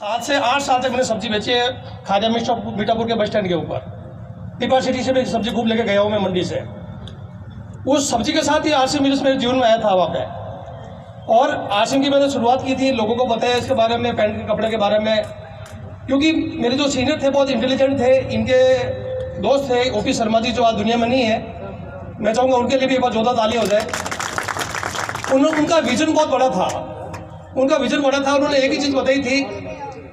7 से 8 साल तक मैंने सब्जी बेची है खाजा मीठापुर के बस स्टैंड के ऊपर। पिपा सिटी से भी सब्जी खूब लेके गया हूँ मैं मंडी से। उस सब्जी के साथ ही आसिम मिल्स मेरे जीवन में आया था वहाँ पे, और आसिम की मैंने शुरुआत की थी, लोगों को बताया इसके बारे में, पैंट के कपड़े के बारे में, क्योंकि मेरे जो सीनियर थे बहुत इंटेलिजेंट थे। इनके दोस्त थे ओपी शर्मा जी जो आज दुनिया में नहीं है, मैं चाहूँगा उनके लिए भी एक बार जोरदार ताली हो जाए। उनका विजन बहुत बड़ा था, उन्होंने एक ही चीज़ बताई थी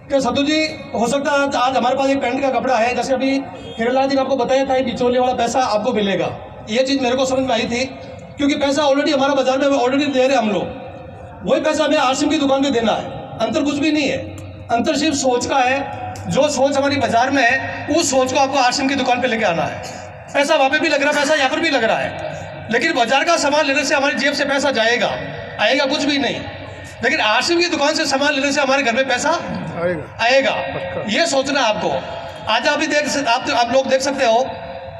कि सत्तू जी हो सकता है आज हमारे पास एक पैंट का कपड़ा है, जैसे अभी हिरलाल जी ने आपको बताया था बिचौलिए वाला पैसा आपको मिलेगा, ये चीज़ मेरे को समझ में आई थी, क्योंकि पैसा ऑलरेडी हमारा बाजार में ऑलरेडी दे रहे हम लोग, वही पैसा हमें आसिम की दुकान पे देना है। अंतर कुछ भी नहीं है, अंतर सिर्फ सोच का है। जो सोच हमारी बाजार में है उस सोच को आपको आसिम की दुकान पे लेके आना है। पैसा वहाँ पे भी लग रहा है, पैसा यहाँ पर भी लग रहा है, लेकिन बाजार का सामान लेने से हमारी जेब से पैसा जाएगा, आएगा कुछ भी नहीं। लेकिन आसिम की दुकान से सामान लेने से हमारे घर में पैसा आएगा। ये सोचना है आपको। आज आप लोग देख सकते हो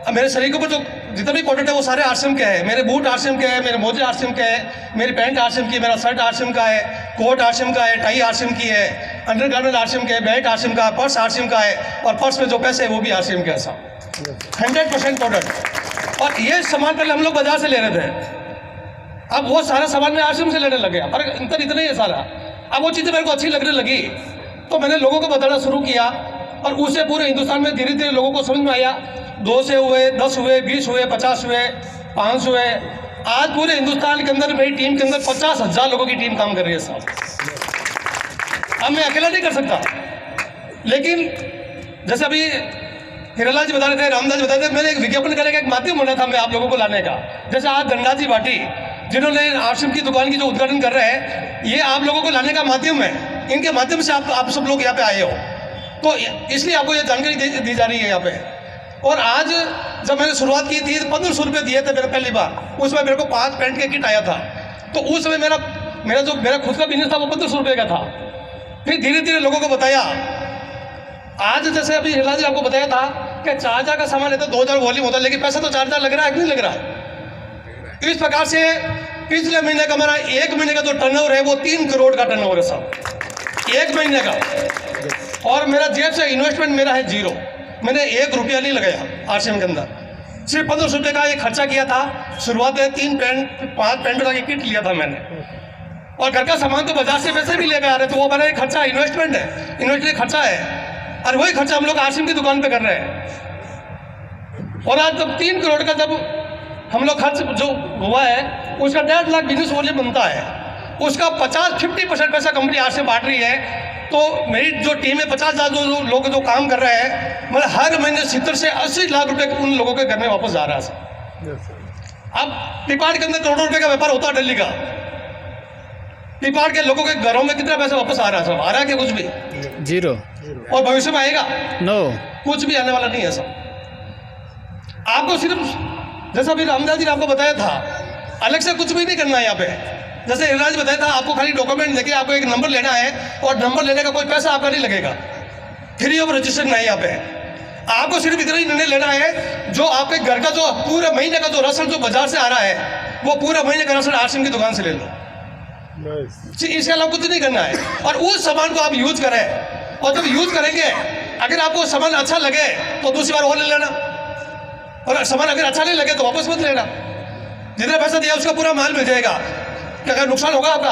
मेरे शरीर के ऊपर जो जितना भी प्रोडक्ट है वो सारे आसिम के हैं। मेरे बूट आसिम के हैं, मेरे मोजे आसिम के हैं, मेरी पैंट आसिम की, मेरा शर्ट आसिम का है, कोट आसिम का है, टाई आसिम की है, अंडरगारमेंट आसिम के है, बेल्ट आसिम का है, पर्स आसिम का है, और पर्स में जो पैसे है वो भी आसिम के है। 100% प्रोडक्ट। और ये सामान पहले हम लोग बाजार से ले रहे थे, अब वो सारा सामान मैं आसिम से लेने लगे, पर अंतर इतना ही है सारा। अब वो चीज़ें मेरे को अच्छी लगने लगी तो मैंने लोगों को बताना शुरू किया, और उससे पूरे हिंदुस्तान में धीरे धीरे लोगों को समझ में आया। 2 से हुए, 10 हुए, 20 हुए, 50 हुए, 500 हुए। आज पूरे हिंदुस्तान के अंदर मेरी टीम के अंदर 50,000 लोगों की टीम काम कर रही है साहब। अब मैं अकेला नहीं कर सकता, लेकिन जैसे अभी हिरलाल जी बता रहे थे, रामदास जी बता रहे थे, मैंने एक विज्ञापन करने का एक माध्यम बना था मैं आप लोगों को लाने का। जैसे आज धनराज जी भाटी जिन्होंने आसिम की दुकान की जो उद्घाटन कर रहे हैं, ये आप लोगों को लाने का माध्यम है। इनके माध्यम से आप सब लोग यहाँ पे आए हो, तो इसलिए आपको ये जानकारी दी जा रही है यहाँ पे। और आज जब मैंने शुरुआत की थी 1500 रुपये दिए थे मेरे पहली बार, उसमें मेरे को 5 पैंट के किट आया था। तो उस समय मेरा खुद का बिजनेस था वो 1500 रुपये का था। फिर धीरे धीरे लोगों को बताया। आज जैसे अभी हिरलाल जी आपको बताया था कि 4000 का सामान लेते 2000 वॉल्यूम होता है, लेकिन पैसा तो 4000 लग रहा है कि नहीं लग रहा है। इस प्रकार से पिछले महीने का मेरा 1 महीने का जो टर्नओवर है वो 3 करोड़ का टर्नओवर है साहब, 1 महीने का। और मेरा जेब से इन्वेस्टमेंट मेरा है 0, मैंने 1 रुपया नहीं लगाया आसिम के अंदर। सिर्फ 1500 रुपये का ये खर्चा किया था। शुरुआत में 3 पैंट 5 पैंट का किट लिया था मैंने, और घर का सामान तो बाजार से पैसे भी लेकर आ रहे, तो वो मेरा खर्चा इन्वेस्टमेंट है, इन्वेस्टमेंट खर्चा है, और वही खर्चा हम लोग आसिम की दुकान पे कर रहे हैं। और आज जब 3 करोड़ का जब हम लोग खर्च जो हुआ है, उसका 1.5 लाख बिजनेस वॉल्यूम बनता है, उसका 50% पैसा कंपनी आज से बांट रही है। तो मेरी जो टीम है 50,000 जो लोग जो काम कर रहे हैं, मतलब हर महीने 70 से 80 लाख रुपए उन लोगों के घर में वापस जा रहा है। अब पिपाड़ के अंदर करोड़ों रुपए का व्यापार होता है दिल्ली का, पिपाड़ के लोगों के घरों में कितना पैसा वापस आ रहा है? सब आ रहा है कि कुछ भी? 0। और भविष्य में आएगा? नो, कुछ भी आने वाला नहीं है सब। आपको सिर्फ जैसा अभी रामदास जी ने आपको बताया था, अलग से कुछ भी नहीं करना है यहाँ पे। जैसे हिरलाल जी बताया था, आपको खाली डॉक्यूमेंट लेके आपको एक नंबर लेना है, और नंबर लेने का कोई पैसा आपका नहीं लगेगा, फ्री ऑफ रजिस्ट्रेशन है यहाँ पे। आपको सिर्फ इतना ही निर्णय लेना है, जो आपके घर का जो पूरे महीने का जो राशन जो बाजार से आ रहा है, वो पूरा महीने का राशन आसिम की दुकान से ले लो। इसके अलावा कुछ नहीं करना है, और उस सामान को आप यूज करें, और जब यूज करेंगे अगर आपको सामान अच्छा लगे तो दूसरी बार और ले लेना, और सामान अगर अच्छा नहीं लगे तो वापस मत लेना। जितना पैसा दिया उसका पूरा माल मिल जाएगा। क्या अगर नुकसान होगा आपका?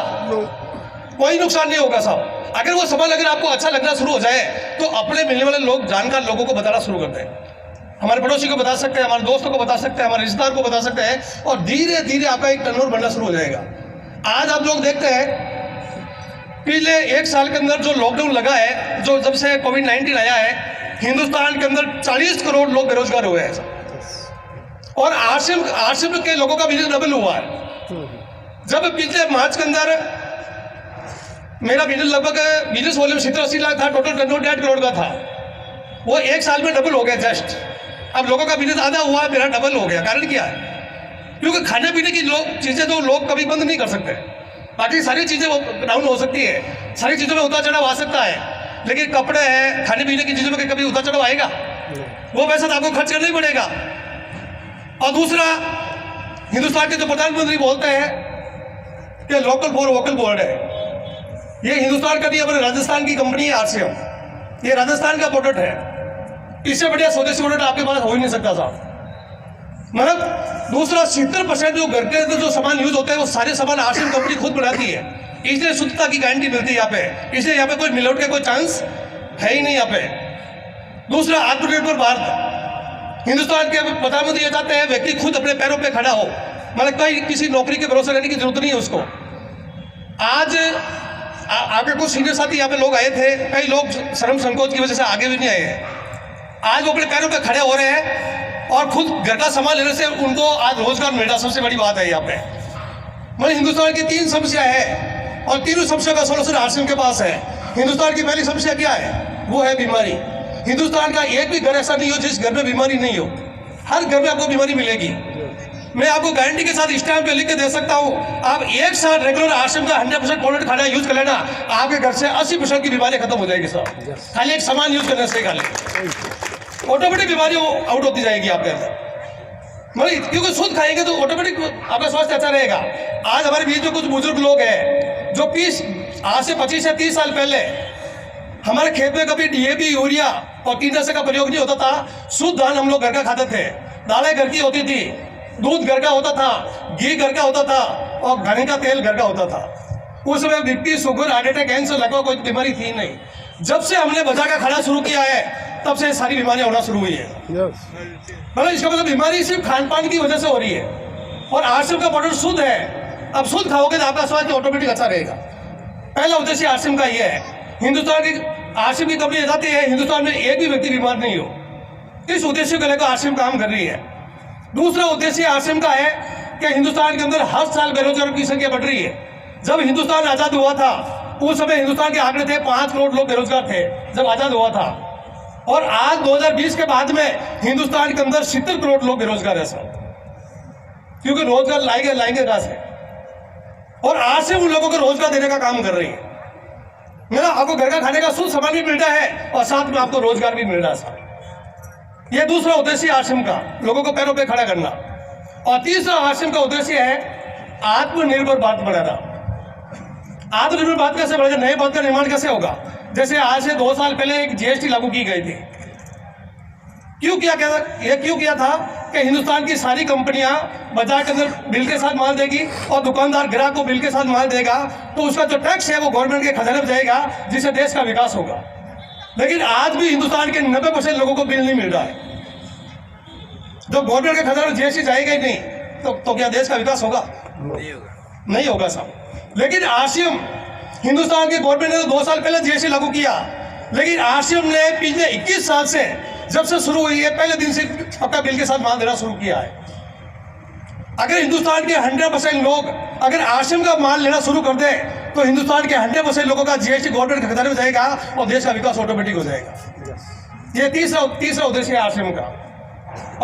कोई नुकसान नहीं होगा साहब। अगर वो सामान अगर आपको अच्छा लगना शुरू हो जाए तो अपने मिलने वाले लोग जानकार लोगों को बताना शुरू कर दें। हमारे पड़ोसी को बता सकते हैं, हमारे दोस्तों को बता सकते हैं, हमारे रिश्तेदार को बता सकते हैं, और धीरे धीरे आपका एक टर्नओवर बनना शुरू हो जाएगा। आज आप लोग देखते हैं पिछले 1 साल के अंदर जो लॉकडाउन लगा है, जो जब से कोविड-19 आया है, हिंदुस्तान के अंदर 40 करोड़ लोग बेरोजगार हुए हैं, और आसिम के लोगों का बिजनेस डबल हुआ है। जब पिछले मार्च के अंदर मेरा बिजनेस लगभग बिजनेस वॉल्यूम 70-80 लाख था, टोटल टर्नओवर 1.5 करोड़ का था, वो 1 साल में डबल हो गया जस्ट। अब लोगों का बिजनेस आधा हुआ, मेरा डबल हो गया। कारण क्या है? क्योंकि खाने पीने की चीज़ें तो लोग कभी बंद नहीं कर सकते, बाकी सारी चीज़ें डाउन हो सकती है, सारी चीज़ों में उतार चढ़ाव आ सकता है, लेकिन कपड़े हैं, खाने पीने की चीज़ों में कभी उतार चढ़ाव आएगा? वो पैसा तो आपको खर्च करना ही पड़ेगा। और दूसरा, हिंदुस्तान के जो प्रधानमंत्री बोलते हैं कि लोकल फॉर वोकल बोल रहे हैं, ये हिंदुस्तान का नहीं, अपने राजस्थान की कंपनी है आरसीएम, ये राजस्थान का प्रोडक्ट है। इससे बढ़िया स्वदेशी प्रोडक्ट आपके पास हो ही नहीं सकता साहब। मतलब दूसरा 70% जो घर के अंदर जो सामान यूज होते हैं वो सारे सामान आरसीएम कंपनी खुद बनाती है, इसलिए शुद्धता की गारंटी मिलती है यहाँ पे, इसलिए यहाँ पे कोई मिलावट का कोई चांस है ही नहीं यहाँ पे। दूसरा आत्मनिर्भर भारत, हिंदुस्तान के प्रधानमंत्री ये चाहते हैं व्यक्ति खुद अपने पैरों पे खड़ा हो, मतलब कोई किसी नौकरी के भरोसे रहने की जरूरत नहीं है उसको। आज आगे कुछ सीनियर साथी यहाँ पे लोग आए थे, कई लोग शर्म संकोच की वजह से आगे भी नहीं आए हैं। आज वो अपने पैरों पे खड़े हो रहे हैं और खुद घर का सामान लेने से उनको आज रोजगार मिल रहा, सबसे बड़ी बात है यहाँ पे। मतलब हिंदुस्तान की 3 समस्या है और तीनों समस्या का सोल्यूशन आरसीएम के पास है। हिंदुस्तान की पहली समस्या क्या है? वो है बीमारी। हिंदुस्तान का एक भी घर ऐसा नहीं हो जिस घर में बीमारी नहीं हो, हर घर में आपको बीमारी मिलेगी। मैं आपको गारंटी के साथ स्टैम्प पे लिख के दे सकता हूँ, आप एक साथ रेगुलर आरसीएम का 100% प्रोडक्ट खाना यूज कर लेना, आपके घर से 80% की बीमारी खत्म हो जाएगी साहब, खाली एक सामान यूज करने से। खाली ऑटोमेटिक बीमारी आउट होती जाएगी आपके अंदर, मतलब क्योंकि शुद्ध खाएंगे तो ऑटोमेटिक आपका स्वास्थ्य अच्छा रहेगा। आज हमारे बीच में कुछ बुजुर्ग लोग हैं जो आज से 25 या 30 साल पहले हमारे खेत में कभी डीएपी, यूरिया और कीटनाशक का प्रयोग नहीं होता था। शुद्ध धान हम लोग घर का खाते थे, दालें घर की होती थी, दूध घर का होता था, घी घर का होता था और घने का तेल घर का होता था। उस समय BP, sugar, heart attack, cancer लगभग कोई बीमारी थी नहीं। जब से हमने बाजार का खाना शुरू किया है तब से सारी बीमारियां होना शुरू हुई है। मतलब इसका मतलब बीमारी सिर्फ खान पान की वजह से हो रही है। और आरसीएम का प्रोडक्ट शुद्ध है, अब शुद्ध खाओगे तो आपका स्वास्थ्य ऑटोमेटिक अच्छा रहेगा। पहला उद्देश्य आरसीएम का यह है। हिंदुस्तान की आरसीएम की कंपनी चाहती है हिंदुस्तान में एक भी व्यक्ति बीमार नहीं हो, इस उद्देश्य को लेकर आरसीएम काम कर रही है। दूसरा उद्देश्य आरसीएम का है कि हिंदुस्तान के अंदर हर साल बेरोजगारों की संख्या बढ़ रही है। जब हिंदुस्तान आजाद हुआ था उस समय हिंदुस्तान के आंकड़े थे 5 करोड़ लोग बेरोजगार थे जब आजाद हुआ था, और आज 2020 के बाद में हिंदुस्तान के अंदर 70 करोड़ लोग बेरोजगार है सर, क्योंकि रोजगार लाएंगे कहां से? और आरसीएम उन लोगों को रोजगार देने का काम कर रही है। मेरा आपको घर का खाने का शुद्ध सामान भी मिल रहा है और साथ में आपको रोजगार भी मिल रहा है सर। यह दूसरा उद्देश्य आरसीएम का, लोगों को पैरों पे खड़ा करना। और तीसरा आरसीएम का उद्देश्य है आत्मनिर्भर भारत बनाना। आत्मनिर्भर भारत कैसे बढ़ेगा? नए भारत का निर्माण कैसे होगा? जैसे आज से 2 साल पहले एक जीएसटी लागू की गई थी। क्यों किया था कि हिंदुस्तान की सारी कंपनियां बाजार के अंदर बिल के साथ माल देगी और दुकानदार ग्राहक को बिल के साथ माल देगा, तो उसका जो टैक्स है वो गवर्नमेंट के खजाने में जाएगा, जिससे देश का विकास होगा। लेकिन आज भी हिंदुस्तान के 90% लोगों को बिल नहीं मिल रहा है। जब गवर्नमेंट के खजाने में जीएसटी जाएगा ही नहीं तो क्या देश का विकास होगा? नहीं होगा साहब। लेकिन आरसीएम, हिंदुस्तान के गवर्नमेंट ने तो 2 साल पहले जीएसटी लागू किया, लेकिन आरसीएम ने पिछले 21 साल से जब से शुरू हुई है पहले दिन से पक्का बिल के साथ माल देना शुरू किया है। अगर हिंदुस्तान के 100% लोग अगर आरसीएम का माल लेना शुरू कर दे तो हिंदुस्तान के 100% लोगों का जीएसटी गवर्नमेंट के खजाने में जाएगा और देश का विकास ऑटोमेटिक हो जाएगा। ये तीसरा उद्देश्य है आरसीएम का।